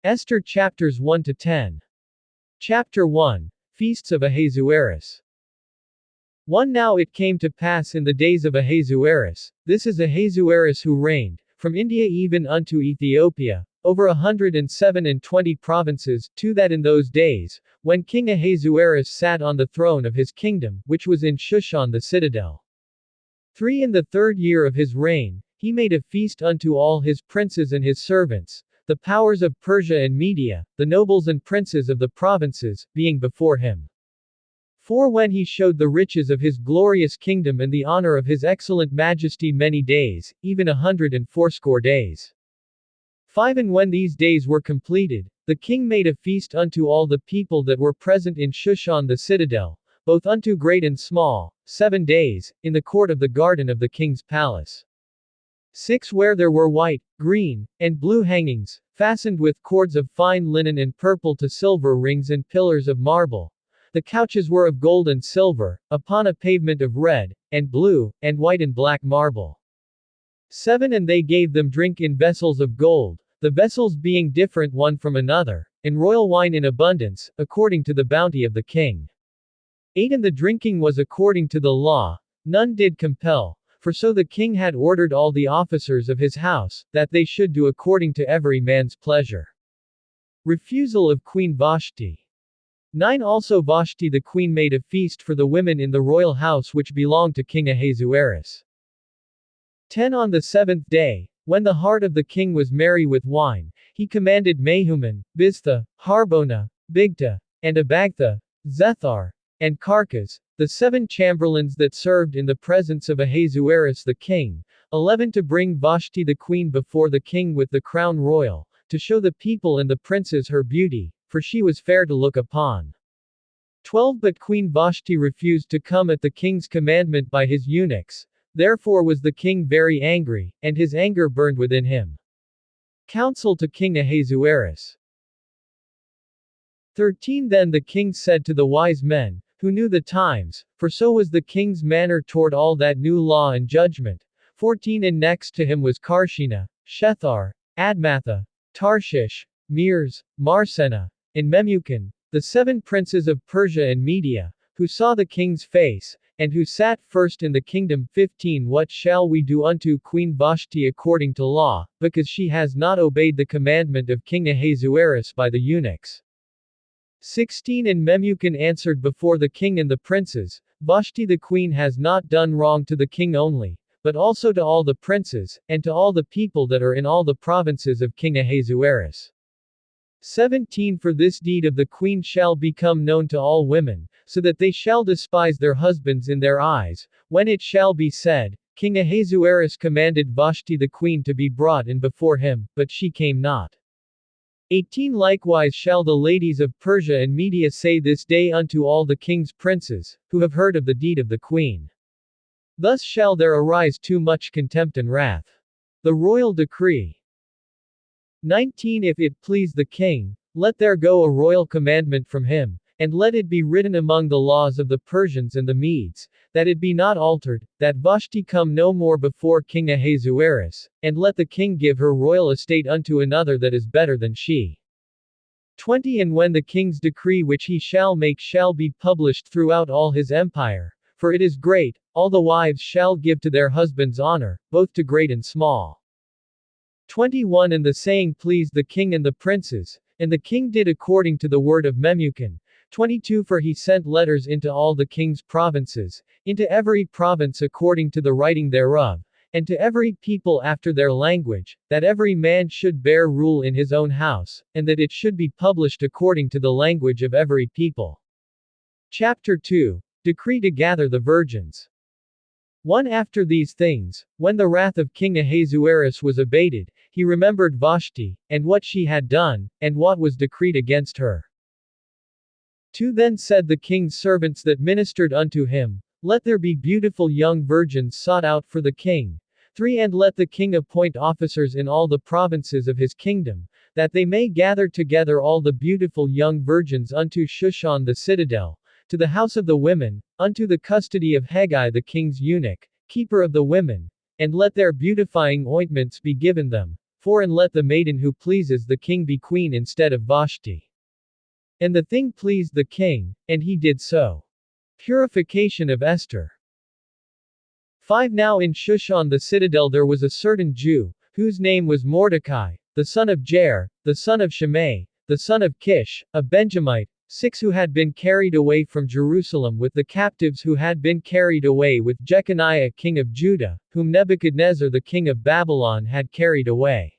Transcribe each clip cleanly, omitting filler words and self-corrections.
Esther chapters 1 to 10. Chapter 1. Feasts of Ahasuerus. 1. Now it came to pass in the days of Ahasuerus, this is Ahasuerus who reigned, from India even unto Ethiopia, over 127 provinces, 2. That in those days, when King Ahasuerus sat on the throne of his kingdom, which was in Shushan the citadel. 3. In the 3rd year of his reign, he made a feast unto all his princes and his servants, the powers of Persia and Media, the nobles and princes of the provinces, being before him. 4. When he showed the riches of his glorious kingdom and the honor of his excellent majesty many days, even 180 days. 5. And when these days were completed, the king made a feast unto all the people that were present in Shushan the citadel, both unto great and small, 7 days, in the court of the garden of the king's palace. 6. Where there were white, green, and blue hangings, fastened with cords of fine linen and purple to silver rings and pillars of marble. The couches were of gold and silver, upon a pavement of red, and blue, and white and black marble. 7. And they gave them drink in vessels of gold, the vessels being different one from another, and royal wine in abundance, according to the bounty of the king. 8. And the drinking was according to the law, none did compel, for so the king had ordered all the officers of his house, that they should do according to every man's pleasure. Refusal of Queen Vashti. 9. Also Vashti the queen made a feast for the women in the royal house which belonged to King Ahasuerus. 10. On the 7th day, when the heart of the king was merry with wine, he commanded Mehuman, Biztha, Harbona, Bigtha, and Abagtha, Zethar, and Carcas, the 7 chamberlains that served in the presence of Ahasuerus the king, 11 to bring Vashti the queen before the king with the crown royal, to show the people and the princes her beauty, for she was fair to look upon. 12 But Queen Vashti refused to come at the king's commandment by his eunuchs, therefore was the king very angry, and his anger burned within him. Counsel to King Ahasuerus. 13 Then the king said to the wise men, who knew the times, for so was the king's manner toward all that knew law and judgment. 14 And next to him was Karshena, Shethar, Admatha, Tarshish, Meres, Marsena, and Memucan, the 7 princes of Persia and Media, who saw the king's face, and who sat first in the kingdom. 15 What shall we do unto Queen Vashti according to law, because she has not obeyed the commandment of King Ahasuerus by the eunuchs? 16 And Memucan answered before the king and the princes, Vashti the queen has not done wrong to the king only, but also to all the princes, and to all the people that are in all the provinces of King Ahasuerus. 17 For this deed of the queen shall become known to all women, so that they shall despise their husbands in their eyes, when it shall be said, King Ahasuerus commanded Vashti the queen to be brought in before him, but she came not. 18 Likewise shall the ladies of Persia and Media say this day unto all the king's princes, who have heard of the deed of the queen. Thus shall there arise too much contempt and wrath. The royal decree. 19 If it please the king, let there go a royal commandment from him, and let it be written among the laws of the Persians and the Medes, that it be not altered, that Vashti come no more before King Ahasuerus, and let the king give her royal estate unto another that is better than she. 20 And when the king's decree which he shall make shall be published throughout all his empire, for it is great, all the wives shall give to their husbands honor, both to great and small. 21 And the saying pleased the king and the princes, and the king did according to the word of Memucan. 22 For he sent letters into all the king's provinces, into every province according to the writing thereof, and to every people after their language, that every man should bear rule in his own house, and that it should be published according to the language of every people. Chapter 2. Decree to gather the virgins. 1 After these things, when the wrath of King Ahasuerus was abated, he remembered Vashti, and what she had done, and what was decreed against her. 2 Then said the king's servants that ministered unto him, Let there be beautiful young virgins sought out for the king. 3 And let the king appoint officers in all the provinces of his kingdom, that they may gather together all the beautiful young virgins unto Shushan the citadel, to the house of the women, unto the custody of Haggai the king's eunuch, keeper of the women, and let their beautifying ointments be given them. 4 And let the maiden who pleases the king be queen instead of Vashti. And the thing pleased the king, and he did so. Purification of Esther. 5 Now in Shushan the citadel there was a certain Jew, whose name was Mordecai, the son of Jair, the son of Shimei, the son of Kish, a Benjamite, 6 Who had been carried away from Jerusalem with the captives who had been carried away with Jeconiah king of Judah, whom Nebuchadnezzar the king of Babylon had carried away.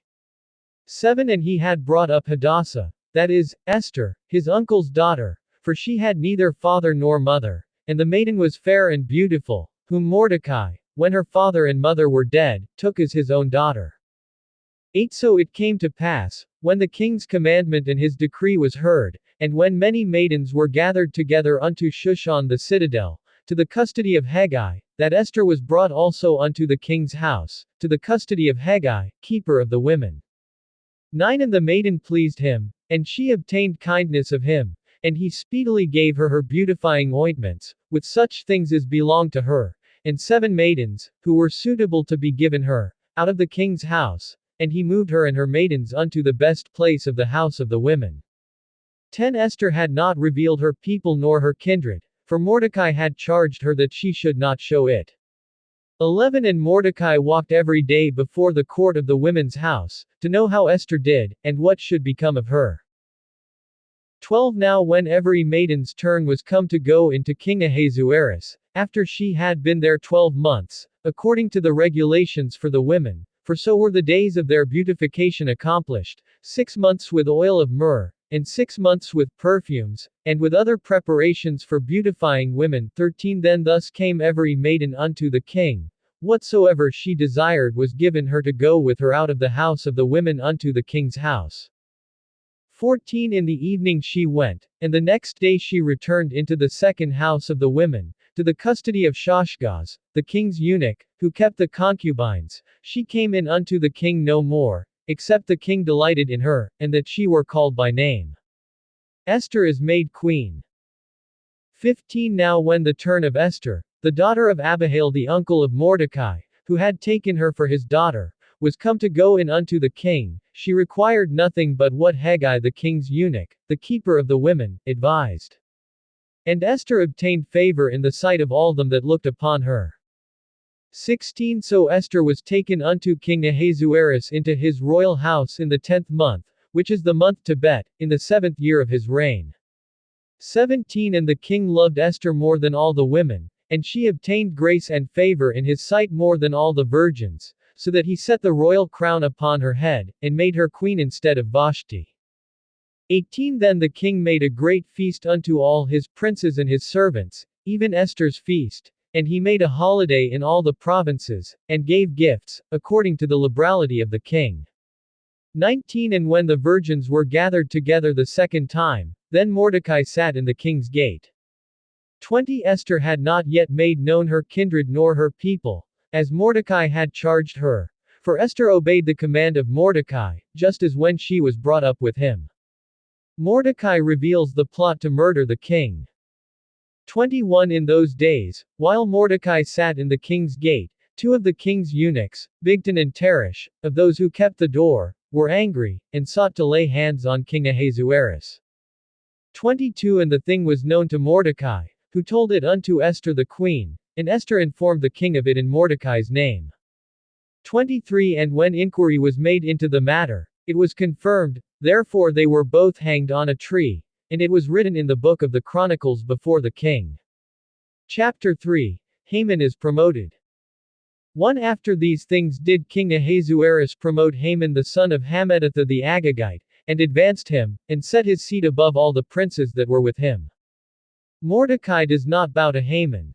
7 And he had brought up Hadassah, that is, Esther, his uncle's daughter, for she had neither father nor mother, and the maiden was fair and beautiful, whom Mordecai, when her father and mother were dead, took as his own daughter. 8 So it came to pass, when the king's commandment and his decree was heard, and when many maidens were gathered together unto Shushan the citadel, to the custody of Hegai, that Esther was brought also unto the king's house, to the custody of Hegai, keeper of the women. 9 And the maiden pleased him, and she obtained kindness of him, and he speedily gave her beautifying ointments, with such things as belonged to her, and 7 maidens, who were suitable to be given her, out of the king's house, and he moved her and her maidens unto the best place of the house of the women. 10 Esther had not revealed her people nor her kindred, for Mordecai had charged her that she should not show it. 11 And Mordecai walked every day before the court of the women's house, to know how Esther did, and what should become of her. 12 Now when every maiden's turn was come to go into King Ahasuerus, after she had been there 12 months, according to the regulations for the women, for so were the days of their beautification accomplished, 6 months with oil of myrrh, and 6 months with perfumes, and with other preparations for beautifying women. 13 Then thus came every maiden unto the king. Whatsoever she desired was given her to go with her out of the house of the women unto the king's house. 14 In the evening she went, and the next day she returned into the second house of the women, to the custody of Shashgaz, the king's eunuch, who kept the concubines. She came in unto the king no more, except the king delighted in her, and that she were called by name. Esther is made queen. 15 Now when the turn of Esther, the daughter of Abihail the uncle of Mordecai, who had taken her for his daughter, was come to go in unto the king, she required nothing but what Hegai the king's eunuch, the keeper of the women, advised. And Esther obtained favor in the sight of all them that looked upon her. 16 So Esther was taken unto King Ahasuerus into his royal house in the 10th month, which is the month Tebet, in the 7th year of his reign. 17 And the king loved Esther more than all the women, and she obtained grace and favor in his sight more than all the virgins, so that he set the royal crown upon her head, and made her queen instead of Vashti. 18 Then the king made a great feast unto all his princes and his servants, even Esther's feast, and he made a holiday in all the provinces, and gave gifts, according to the liberality of the king. 19 And when the virgins were gathered together the second time, then Mordecai sat in the king's gate. 20 Esther had not yet made known her kindred nor her people, as Mordecai had charged her, for Esther obeyed the command of Mordecai, just as when she was brought up with him. Mordecai reveals the plot to murder the king. 21 In those days, while Mordecai sat in the king's gate, 2 of the king's eunuchs, Bigtan and Teresh, of those who kept the door, were angry, and sought to lay hands on King Ahasuerus. 22 And the thing was known to Mordecai, who told it unto Esther the queen, and Esther informed the king of it in Mordecai's name. 23 And when inquiry was made into the matter, it was confirmed, therefore they were both hanged on a tree, and it was written in the book of the Chronicles before the king. Chapter 3 Haman is promoted. 1 After these things did King Ahasuerus promote Haman the son of Hammedatha the Agagite, and advanced him, and set his seat above all the princes that were with him. Mordecai does not bow to Haman.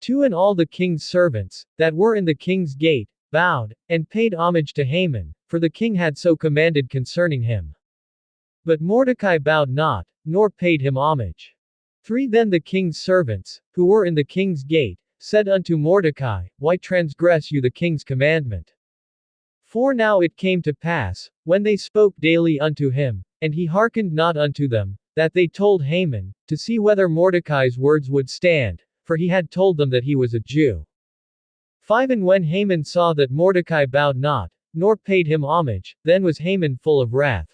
2 And all the king's servants, that were in the king's gate, bowed, and paid homage to Haman, for the king had so commanded concerning him. But Mordecai bowed not, nor paid him homage. 3 Then the king's servants, who were in the king's gate, said unto Mordecai, Why transgress you the king's commandment? 4 Now it came to pass, when they spoke daily unto him, and he hearkened not unto them, that they told Haman, to see whether Mordecai's words would stand, for he had told them that he was a Jew. 5 And when Haman saw that Mordecai bowed not, nor paid him homage. Then was Haman full of wrath.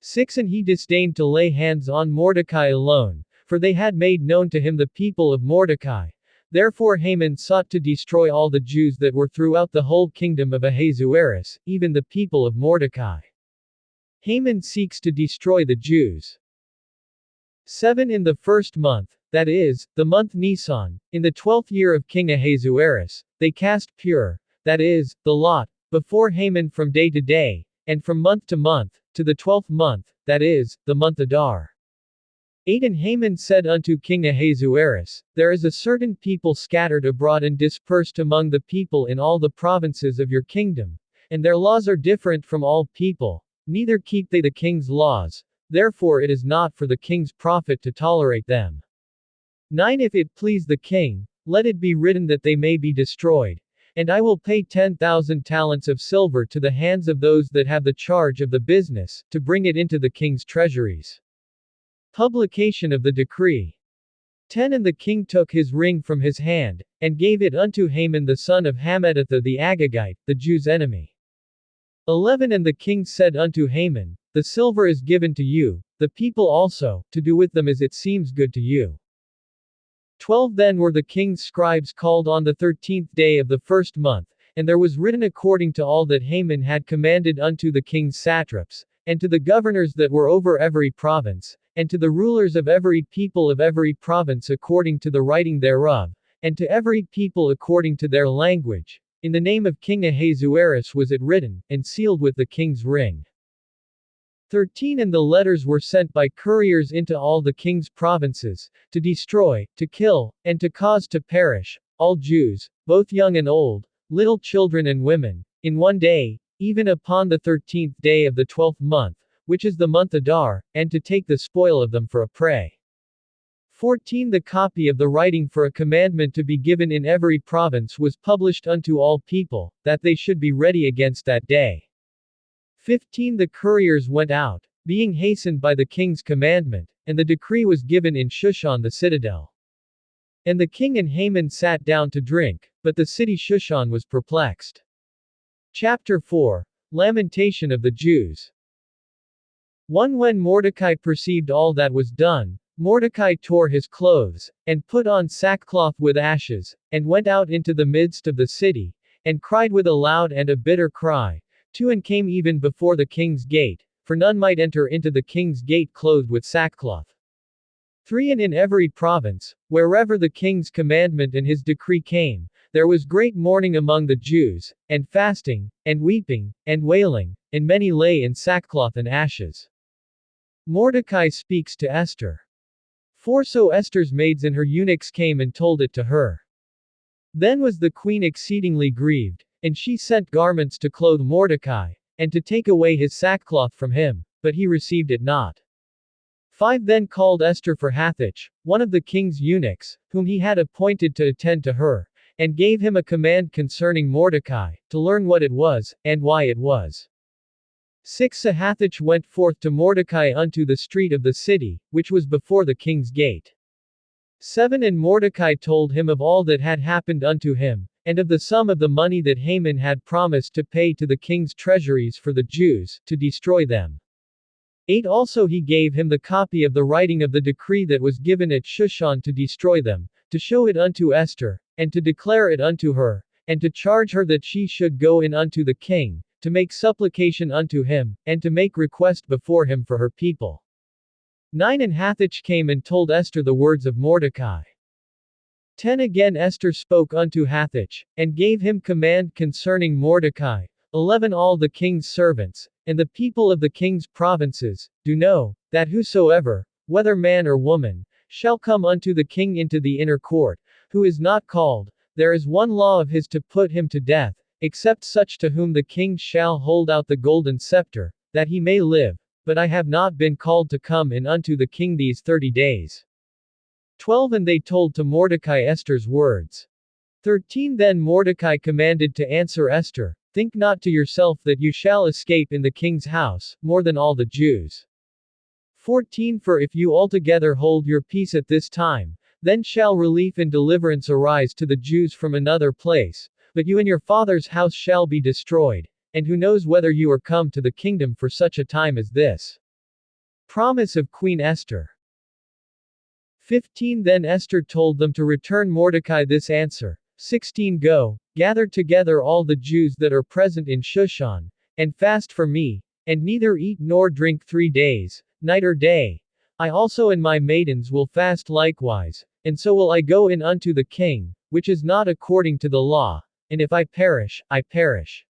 6 And he disdained to lay hands on Mordecai alone, for they had made known to him the people of Mordecai. Therefore Haman sought to destroy all the Jews that were throughout the whole kingdom of Ahasuerus, even the people of Mordecai. Haman seeks to destroy the Jews. 7 In the first month, that is, the month Nisan, in the 12th year of King Ahasuerus, they cast pure, that is, the lot, before Haman from day to day, and from month to month, to the 12th month, that is, the month Adar. 8 And Haman said unto King Ahasuerus, There is a certain people scattered abroad and dispersed among the people in all the provinces of your kingdom, and their laws are different from all people, neither keep they the king's laws, therefore it is not for the king's profit to tolerate them. 9 If it please the king, let it be written that they may be destroyed, and I will pay 10,000 talents of silver to the hands of those that have the charge of the business, to bring it into the king's treasuries. Publication of the decree. 10 And the king took his ring from his hand, and gave it unto Haman the son of Hammedatha the Agagite, the Jews' enemy. 11 And the king said unto Haman, The silver is given to you, the people also, to do with them as it seems good to you. 12 Then were the king's scribes called on the 13th day of the first month, and there was written according to all that Haman had commanded unto the king's satraps, and to the governors that were over every province, and to the rulers of every people of every province according to the writing thereof, and to every people according to their language. In the name of King Ahasuerus was it written, and sealed with the king's ring. 13 And the letters were sent by couriers into all the king's provinces, to destroy, to kill, and to cause to perish, all Jews, both young and old, little children and women, in one day, even upon the 13th day of the 12th month, which is the month Adar, and to take the spoil of them for a prey. 14 The copy of the writing for a commandment to be given in every province was published unto all people, that they should be ready against that day. 15 The couriers went out, being hastened by the king's commandment, and the decree was given in Shushan the citadel. And the king and Haman sat down to drink, but the city Shushan was perplexed. Chapter 4 Lamentation of the Jews. 1 When Mordecai perceived all that was done, Mordecai tore his clothes, and put on sackcloth with ashes, and went out into the midst of the city, and cried with a loud and a bitter cry. 2 And came even before the king's gate, for none might enter into the king's gate clothed with sackcloth. 3 And in every province, wherever the king's commandment and his decree came, there was great mourning among the Jews, and fasting, and weeping, and wailing, and many lay in sackcloth and ashes. Mordecai speaks to Esther. 4 So Esther's maids and her eunuchs came and told it to her. Then was the queen exceedingly grieved, and she sent garments to clothe Mordecai, and to take away his sackcloth from him, but he received it not. 5 Then called Esther for Hathach, one of the king's eunuchs, whom he had appointed to attend to her, and gave him a command concerning Mordecai, to learn what it was, and why it was. 6 So Hathach went forth to Mordecai unto the street of the city, which was before the king's gate. 7 And Mordecai told him of all that had happened unto him, and of the sum of the money that Haman had promised to pay to the king's treasuries for the Jews, to destroy them. 8 Also he gave him the copy of the writing of the decree that was given at Shushan to destroy them, to show it unto Esther, and to declare it unto her, and to charge her that she should go in unto the king, to make supplication unto him, and to make request before him for her people. 9 And Hathach came and told Esther the words of Mordecai. 10 Again Esther spoke unto Hathach, and gave him command concerning Mordecai. 11 All the king's servants, and the people of the king's provinces, do know, that whosoever, whether man or woman, shall come unto the king into the inner court, who is not called, there is one law of his to put him to death, except such to whom the king shall hold out the golden scepter, that he may live, but I have not been called to come in unto the king these 30 days. 12 And they told to Mordecai Esther's words. 13 Then Mordecai commanded to answer Esther, Think not to yourself that you shall escape in the king's house, more than all the Jews. 14 For if you altogether hold your peace at this time, then shall relief and deliverance arise to the Jews from another place, but you and your father's house shall be destroyed, and who knows whether you are come to the kingdom for such a time as this. Promise of Queen Esther. 15 Then Esther told them to return Mordecai this answer. 16 Go, gather together all the Jews that are present in Shushan, and fast for me, and neither eat nor drink 3 days, night or day. I also and my maidens will fast likewise, and so will I go in unto the king, which is not according to the law, and if I perish, I perish.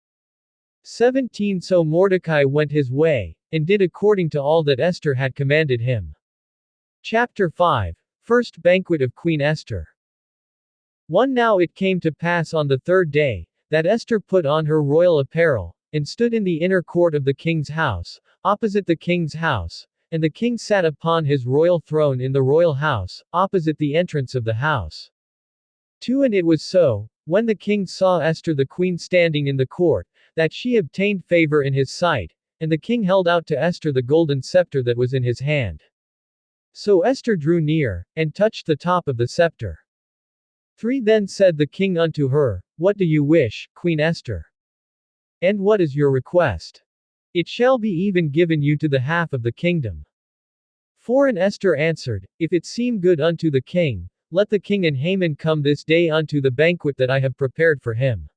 17 So Mordecai went his way, and did according to all that Esther had commanded him. Chapter 5. First Banquet of Queen Esther. 1 Now it came to pass on the 3rd day, that Esther put on her royal apparel, and stood in the inner court of the king's house, opposite the king's house, and the king sat upon his royal throne in the royal house, opposite the entrance of the house. 2 And it was so, when the king saw Esther the queen standing in the court, that she obtained favor in his sight, and the king held out to Esther the golden scepter that was in his hand. So Esther drew near, and touched the top of the scepter. 3 Then said the king unto her, What do you wish, Queen Esther? And what is your request? It shall be even given you to the half of the kingdom. 4 And Esther answered, If it seem good unto the king, let the king and Haman come this day unto the banquet that I have prepared for him.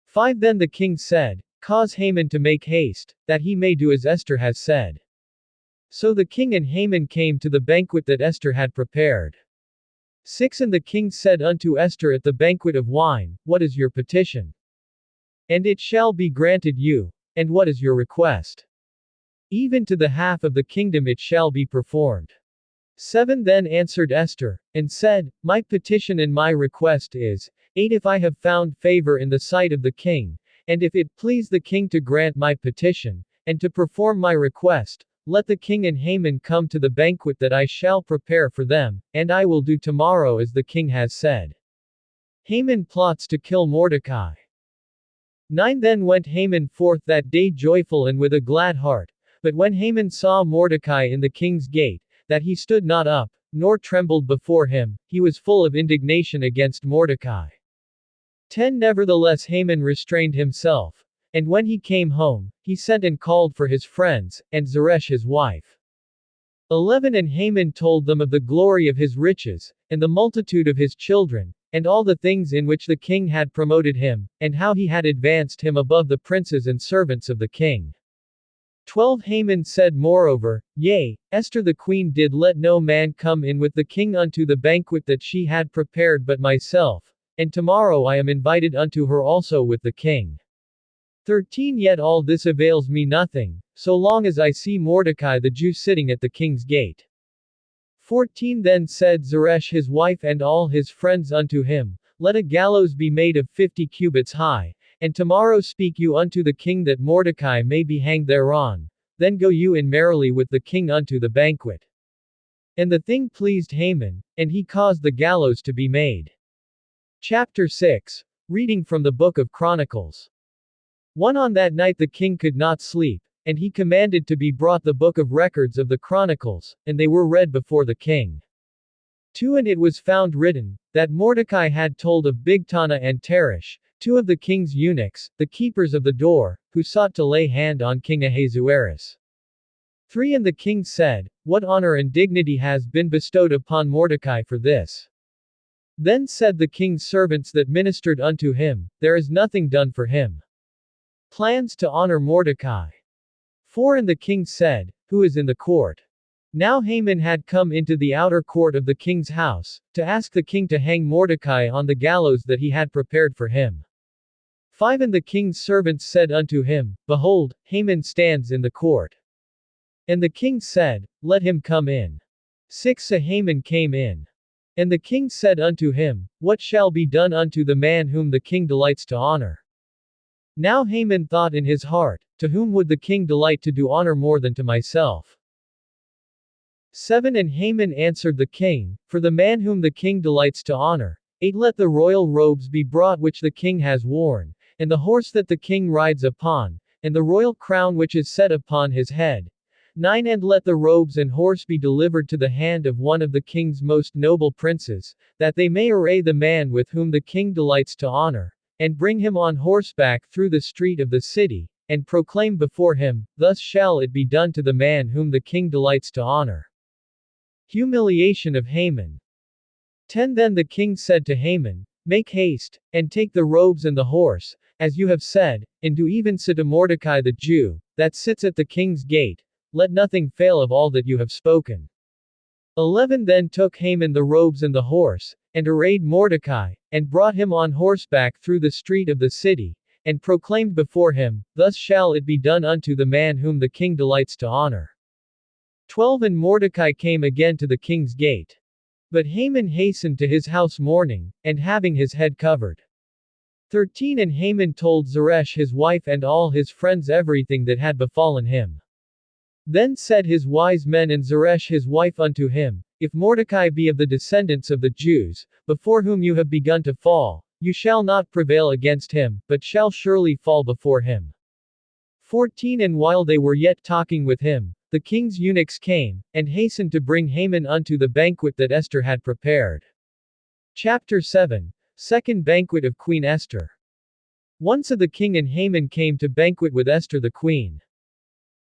5 Then the king said, Cause Haman to make haste, that he may do as Esther has said. So the king and Haman came to the banquet that Esther had prepared. 6 And the king said unto Esther at the banquet of wine, What is your petition? And it shall be granted you. And what is your request? Even to the half of the kingdom it shall be performed. 7 Then answered Esther, and said, My petition and my request is, 8 If I have found favor in the sight of the king, and if it please the king to grant my petition, and to perform my request, let the king and Haman come to the banquet that I shall prepare for them, and I will do tomorrow as the king has said. Haman plots to kill Mordecai. 9 Then went Haman forth that day joyful and with a glad heart, but when Haman saw Mordecai in the king's gate, that he stood not up, nor trembled before him, he was full of indignation against Mordecai. 10 Nevertheless Haman restrained himself, and when he came home, he sent and called for his friends, and Zeresh his wife. 11 And Haman told them of the glory of his riches, and the multitude of his children, and all the things in which the king had promoted him, and how he had advanced him above the princes and servants of the king. 12 Haman said moreover, Yea, Esther the queen did let no man come in with the king unto the banquet that she had prepared but myself, and tomorrow I am invited unto her also with the king. 13 Yet all this avails me nothing, so long as I see Mordecai the Jew sitting at the king's gate. 14 Then said Zeresh his wife and all his friends unto him, Let a gallows be made of 50 cubits high, and tomorrow speak you unto the king that Mordecai may be hanged thereon, then go you in merrily with the king unto the banquet. And the thing pleased Haman, and he caused the gallows to be made. Chapter 6. Reading from the Book of Chronicles. 1 On that night the king could not sleep, and he commanded to be brought the book of records of the Chronicles, and they were read before the king. 2 And it was found written, that Mordecai had told of Bigthana and Teresh, 2 of the king's eunuchs, the keepers of the door, who sought to lay hand on King Ahasuerus. 3 And the king said, What honor and dignity has been bestowed upon Mordecai for this? Then said the king's servants that ministered unto him, There is nothing done for him. Plans to honor Mordecai. 4 And the king said, Who is in the court? Now Haman had come into the outer court of the king's house, to ask the king to hang Mordecai on the gallows that he had prepared for him. 5 And the king's servants said unto him, Behold, Haman stands in the court. And the king said, Let him come in. 6 So Haman came in. And the king said unto him, What shall be done unto the man whom the king delights to honor? Now Haman thought in his heart, To whom would the king delight to do honor more than to myself? 7 And Haman answered the king, For the man whom the king delights to honor. 8 Let the royal robes be brought which the king has worn, and the horse that the king rides upon, and the royal crown which is set upon his head. 9 And let the robes and horse be delivered to the hand of one of the king's most noble princes, that they may array the man with whom the king delights to honor, and bring him on horseback through the street of the city, and proclaim before him, thus shall it be done to the man whom the king delights to honor. Humiliation of Haman. 10 Then the king said to Haman, Make haste, and take the robes and the horse, as you have said, and do even so to Mordecai the Jew, that sits at the king's gate, let nothing fail of all that you have spoken. 11 Then took Haman the robes and the horse, and arrayed Mordecai, and brought him on horseback through the street of the city, and proclaimed before him, Thus shall it be done unto the man whom the king delights to honor. 12 And Mordecai came again to the king's gate. But Haman hastened to his house mourning, and having his head covered. 13 And Haman told Zeresh his wife and all his friends everything that had befallen him. Then said his wise men and Zeresh his wife unto him, If Mordecai be of the descendants of the Jews, before whom you have begun to fall, you shall not prevail against him, but shall surely fall before him. 14 And while they were yet talking with him, the king's eunuchs came, and hastened to bring Haman unto the banquet that Esther had prepared. Chapter 7. Second Banquet of Queen Esther. Once the king and Haman came to banquet with Esther the queen.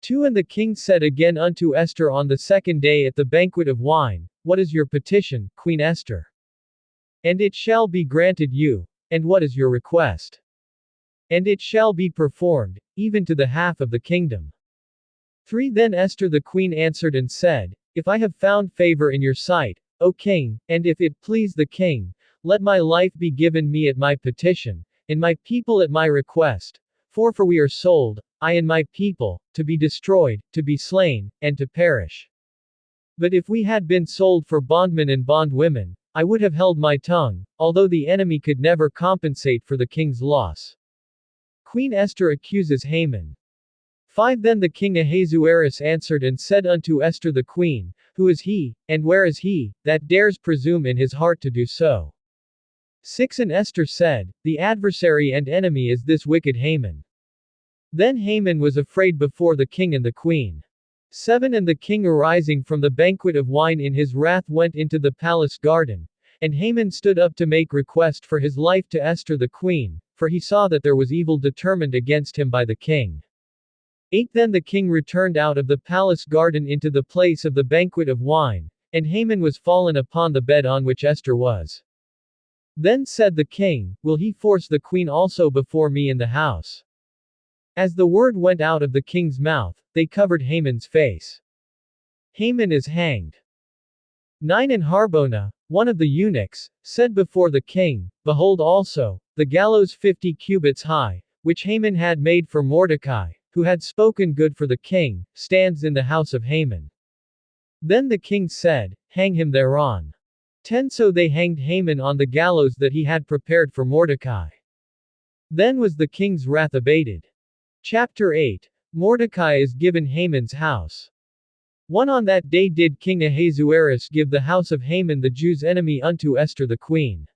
2 And the king said again unto Esther on the second day at the banquet of wine, What is your petition, Queen Esther? And it shall be granted you. And what is your request? And it shall be performed, even to the half of the kingdom. 3 Then Esther the queen answered and said, If I have found favor in your sight, O king, and if it please the king, let my life be given me at my petition, and my people at my request. For we are sold, I and my people, to be destroyed, to be slain, and to perish. But if we had been sold for bondmen and bondwomen, I would have held my tongue, although the enemy could never compensate for the king's loss. Queen Esther accuses Haman. 5 Then the king Ahasuerus answered and said unto Esther the queen, Who is he, and where is he, that dares presume in his heart to do so? 6 And Esther said, The adversary and enemy is this wicked Haman. Then Haman was afraid before the king and the queen. 7 And the king arising from the banquet of wine in his wrath went into the palace garden, and Haman stood up to make request for his life to Esther the queen, for he saw that there was evil determined against him by the king. 8 Then the king returned out of the palace garden into the place of the banquet of wine, and Haman was fallen upon the bed on which Esther was. Then said the king, Will he force the queen also before me in the house? As the word went out of the king's mouth, they covered Haman's face. Haman is hanged. 9 And Harbona, one of the eunuchs, said before the king, Behold also, the gallows 50 cubits high, which Haman had made for Mordecai, who had spoken good for the king, stands in the house of Haman. Then the king said, Hang him thereon. 10 So they hanged Haman on the gallows that he had prepared for Mordecai. Then was the king's wrath abated. Chapter 8. Mordecai is given Haman's house. 1 On that day did King Ahasuerus give the house of Haman the Jew's enemy unto Esther the queen.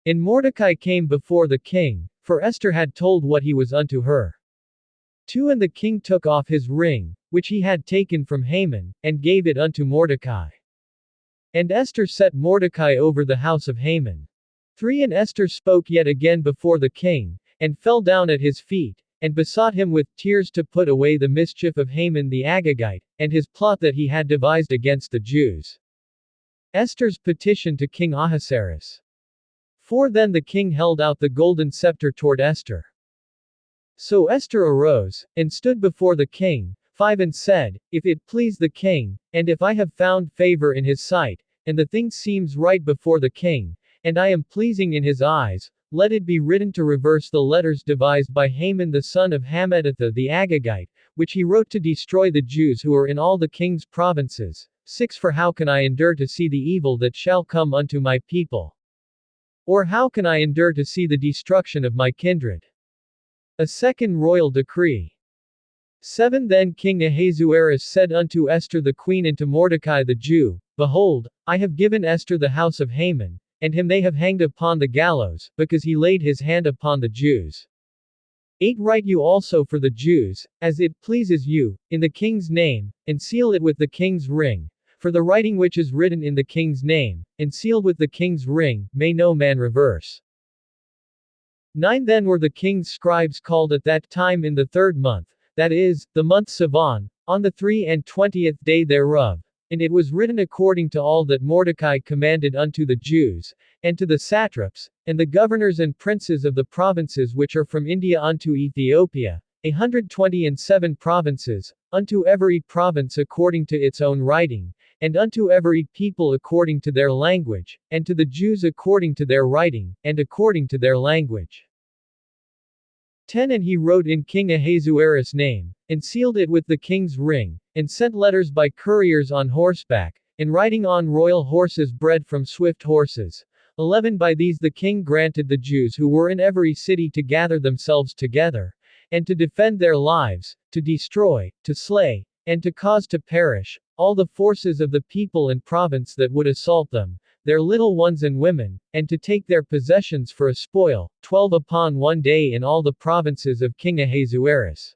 And Mordecai came before the king, for Esther had told what he was unto her. 2 And the king took off his ring, which he had taken from Haman, and gave it unto Mordecai. And Esther set Mordecai over the house of Haman. 3 And Esther spoke yet again before the king, and fell down at his feet, and besought him with tears to put away the mischief of Haman the Agagite, and his plot that he had devised against the Jews. Esther's petition to King Ahasuerus. 4 Then the king held out the golden scepter toward Esther. So Esther arose, and stood before the king. 5 And said, If it please the king, and if I have found favor in his sight, and the thing seems right before the king, and I am pleasing in his eyes, let it be written to reverse the letters devised by Haman the son of Hammedatha the Agagite, which he wrote to destroy the Jews who are in all the king's provinces. 6 For how can I endure to see the evil that shall come unto my people? Or how can I endure to see the destruction of my kindred? A second royal decree. 7 Then King Ahasuerus said unto Esther the queen and to Mordecai the Jew, Behold, I have given Esther the house of Haman, and him they have hanged upon the gallows, because he laid his hand upon the Jews. 8 Write you also for the Jews, as it pleases you, in the king's name, and seal it with the king's ring, for the writing which is written in the king's name, and sealed with the king's ring, may no man reverse. 9 Then were the king's scribes called at that time in the 3rd month, that is, the month Sivan, on the 23rd day thereof. And it was written according to all that Mordecai commanded unto the Jews, and to the satraps, and the governors and princes of the provinces which are from India unto Ethiopia, 127 provinces, unto every province according to its own writing, and unto every people according to their language, and to the Jews according to their writing, and according to their language. 10 And he wrote in King Ahasuerus' name, and sealed it with the king's ring, and sent letters by couriers on horseback, and riding on royal horses bred from swift horses. 11 By these the king granted the Jews who were in every city to gather themselves together, and to defend their lives, to destroy, to slay, and to cause to perish, all the forces of the people and province that would assault them, their little ones and women, and to take their possessions for a spoil, 12 upon one day in all the provinces of King Ahasuerus.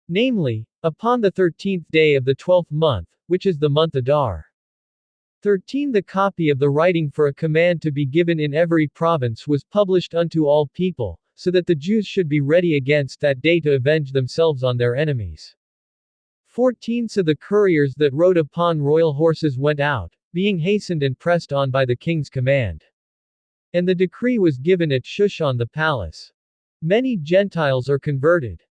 Namely, upon the 13th day of the 12th month, which is the month Adar. 13 The copy of the writing for a command to be given in every province was published unto all people, so that the Jews should be ready against that day to avenge themselves on their enemies. 14 So the couriers that rode upon royal horses went out, being hastened and pressed on by the king's command. And the decree was given at Shushan the palace. Many Gentiles are converted.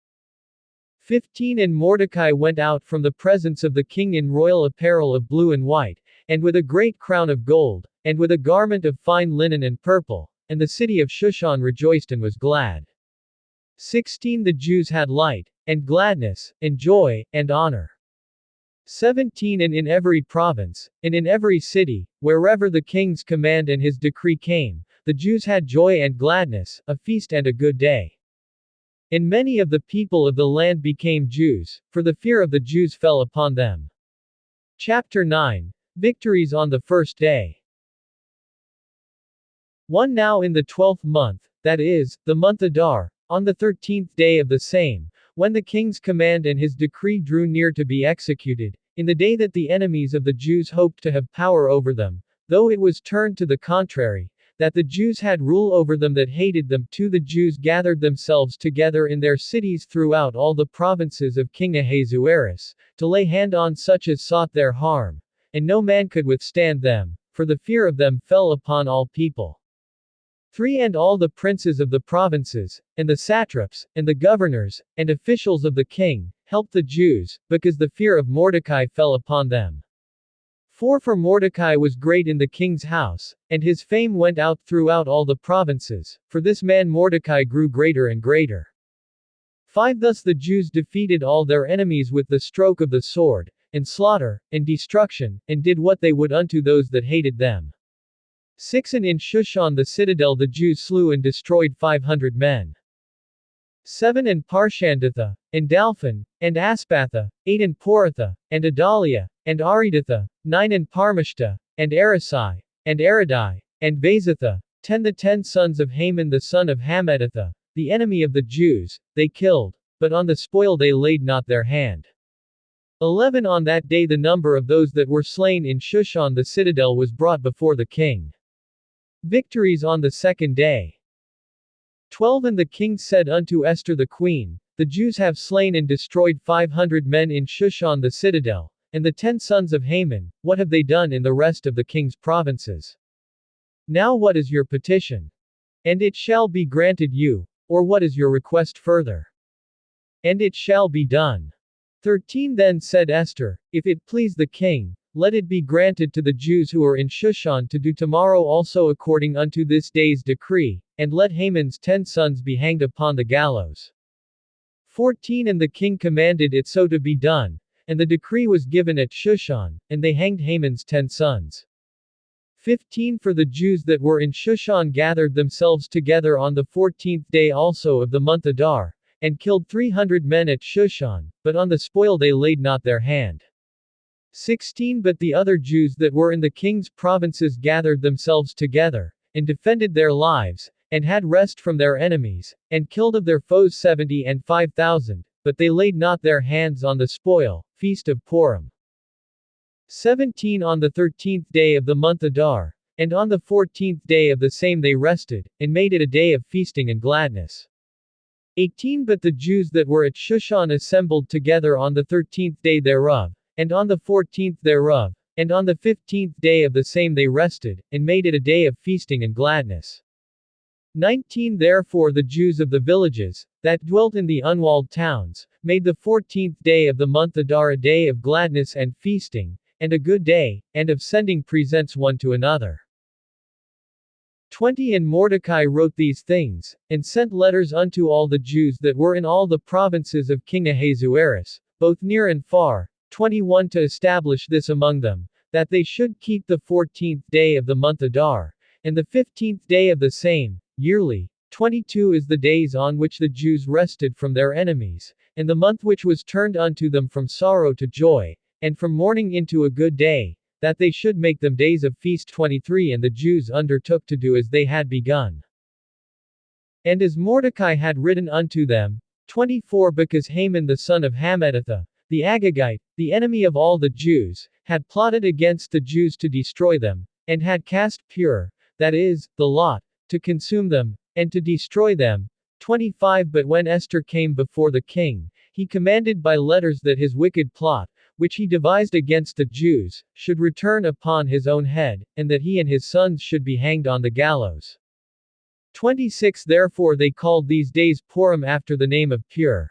15 And Mordecai went out from the presence of the king in royal apparel of blue and white, and with a great crown of gold, and with a garment of fine linen and purple, and the city of Shushan rejoiced and was glad. 16 The Jews had light, and gladness, and joy, and honor. 17 And in every province, and in every city, wherever the king's command and his decree came, the Jews had joy and gladness, a feast and a good day. And many of the people of the land became Jews, for the fear of the Jews fell upon them. Chapter 9. Victories on the first day. 1 Now in the 12th month, that is, the month Adar, on the 13th day of the same, when the king's command and his decree drew near to be executed, in the day that the enemies of the Jews hoped to have power over them, though it was turned to the contrary, that the Jews had rule over them that hated them, the Jews gathered themselves together in their cities throughout all the provinces of King Ahasuerus, to lay hand on such as sought their harm, and no man could withstand them, for the fear of them fell upon all people. 3 And all the princes of the provinces, and the satraps, and the governors, and officials of the king, helped the Jews, because the fear of Mordecai fell upon them. 4 For Mordecai was great in the king's house, and his fame went out throughout all the provinces, for this man Mordecai grew greater and greater. 5 Thus the Jews defeated all their enemies with the stroke of the sword, and slaughter, and destruction, and did what they would unto those that hated them. 6 And in Shushan the citadel the Jews slew and destroyed 500 men. 7 And Parshandatha, and Dalphon, and Aspatha, 8 And Poratha, and Adalia, and Aridatha, 9 And Parmashta, and Arasai, and Aradai, and Bazatha, 10 The 10 sons of Haman the son of Hammedatha, the enemy of the Jews, they killed, but on the spoil they laid not their hand. 11 On that day the number of those that were slain in Shushan the citadel was brought before the king. Victories on the second day. 12 And the king said unto Esther the queen, The Jews have slain and destroyed 500 men in Shushan the citadel, and the 10 sons of Haman, what have they done in the rest of the king's provinces? Now what is your petition? And it shall be granted you, or what is your request further? And it shall be done. 13 Then said Esther, If it please the king, let it be granted to the Jews who are in Shushan to do tomorrow also according unto this day's decree, and let Haman's 10 sons be hanged upon the gallows. 14 And the king commanded it so to be done, and the decree was given at Shushan, and they hanged Haman's 10 sons. 15 For the Jews that were in Shushan gathered themselves together on the 14th day also of the month Adar, and killed 300 men at Shushan, but on the spoil they laid not their hand. 16 But the other Jews that were in the king's provinces gathered themselves together, and defended their lives, and had rest from their enemies, and killed of their foes 70 and 5,000, but they laid not their hands on the spoil. Feast of Purim. 17 On the 13th day of the month Adar, And on the 14th day of the same they rested, and made it a day of feasting and gladness. 18 But the Jews that were at Shushan assembled together on the 13th day thereof, and on the 14th thereof, and on the 15th day of the same they rested, and made it a day of feasting and gladness. 19 Therefore the Jews of the villages, that dwelt in the unwalled towns, made the 14th day of the month Adar a day of gladness and feasting, and a good day, and of sending presents one to another. 20 And Mordecai wrote these things, and sent letters unto all the Jews that were in all the provinces of King Ahasuerus, both near and far, 21 To establish this among them, that they should keep the 14th day of the month Adar, and the 15th day of the same, yearly. 22 Is the days on which the Jews rested from their enemies, and the month which was turned unto them from sorrow to joy, and from mourning into a good day, that they should make them days of feast. 23 And the Jews undertook to do as they had begun, and as Mordecai had written unto them. 24 Because Haman the son of Hammedatha, the Agagite, the enemy of all the Jews, had plotted against the Jews to destroy them, and had cast pur, that is, the lot, to consume them, and to destroy them. 25 But when Esther came before the king, he commanded by letters that his wicked plot, which he devised against the Jews, should return upon his own head, and that he and his sons should be hanged on the gallows. 26 Therefore they called these days Purim after the name of Pur.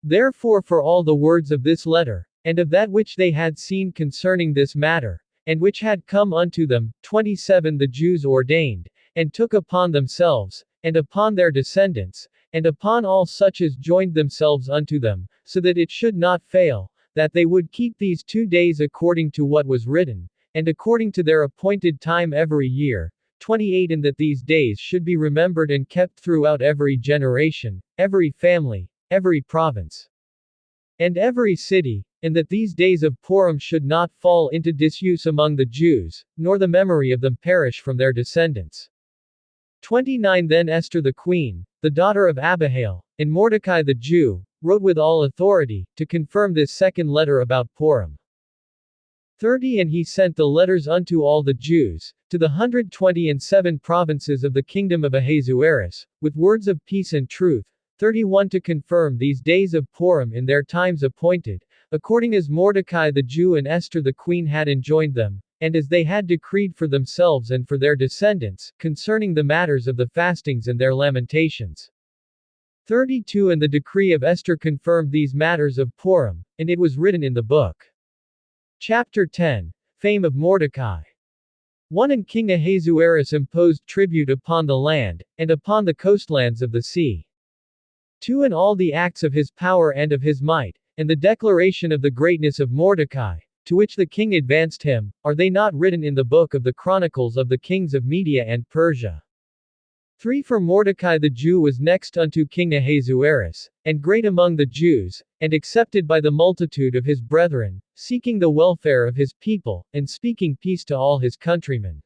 Therefore for all the words of this letter, and of that which they had seen concerning this matter, and which had come unto them, 27 The Jews ordained, and took upon themselves, and upon their descendants, and upon all such as joined themselves unto them, so that it should not fail, that they would keep these 2 days according to what was written, and according to their appointed time every year. 28 And that these days should be remembered and kept throughout every generation, every family, every province, and every city, and that these days of Purim should not fall into disuse among the Jews, nor the memory of them perish from their descendants. 29 Then Esther the queen, the daughter of Abihail, and Mordecai the Jew, wrote with all authority, to confirm this second letter about Purim. 30 And he sent the letters unto all the Jews, to the 127 provinces of the kingdom of Ahasuerus, with words of peace and truth. 31 To confirm these days of Purim in their times appointed, according as Mordecai the Jew and Esther the queen had enjoined them, and as they had decreed for themselves and for their descendants, concerning the matters of the fastings and their lamentations. 32 And the decree of Esther confirmed these matters of Purim, and it was written in the book. Chapter 10. Fame of Mordecai. 1 And King Ahasuerus imposed tribute upon the land, and upon the coastlands of the sea. 2 And all the acts of his power and of his might, and the declaration of the greatness of Mordecai, to which the king advanced him, are they not written in the book of the Chronicles of the kings of Media and Persia? 3 For Mordecai the Jew was next unto King Ahasuerus, and great among the Jews, and accepted by the multitude of his brethren, seeking the welfare of his people, and speaking peace to all his countrymen.